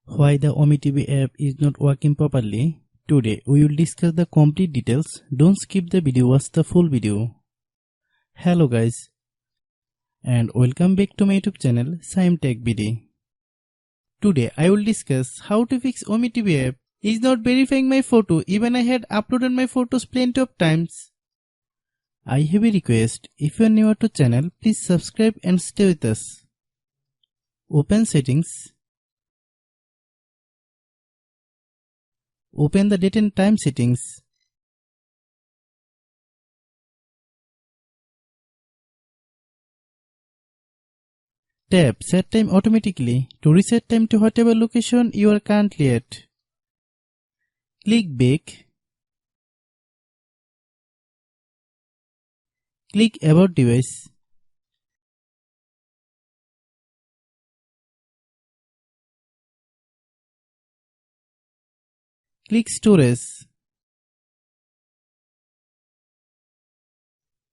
Why the OmeTV app is not working properly? Today we will discuss the complete details. Don't skip the video, watch the full video. Hello guys and welcome back to my YouTube channel Shaem Tech BD. Today I will discuss how to fix OmeTV app is not verifying my photo even I had uploaded my photos plenty of times. I have a request, if you are new to channel please subscribe and stay with us. Open settings. Open the date and time settings. Tap set time automatically to reset time to whatever location you are currently at. Click back. Click about device. Click storage.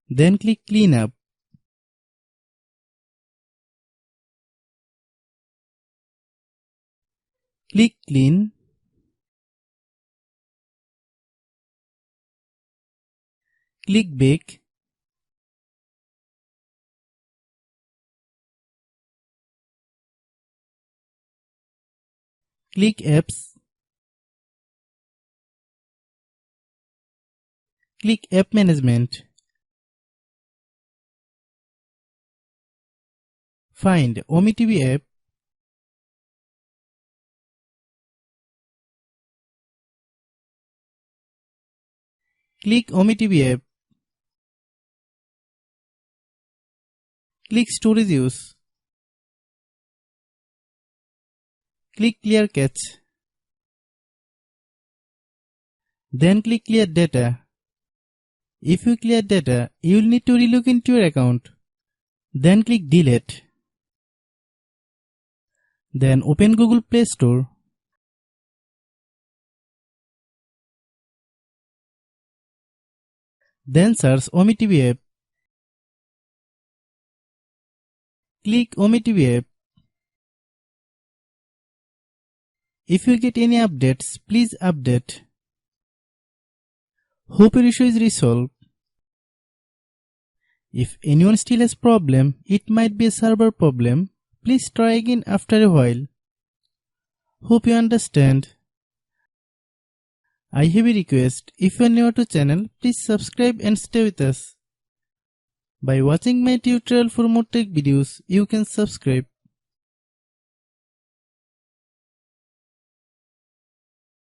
Then click clean up. Click clean. Click back. Click apps. Click app management. Find OmeTV app. Click OmeTV app. Click storage use. Click clear cache. Then click clear data. If you clear data, you will need to relog into your account. Then click delete. Then open Google Play Store. Then search OmeTV app. Click OmeTV app. If you get any updates, please update. Hope your issue is resolved. If anyone still has problem, it might be a server problem. Please try again after a while. Hope you understand. I have a request, if you are new to channel, please subscribe and stay with us. By watching my tutorial for more tech videos, you can subscribe.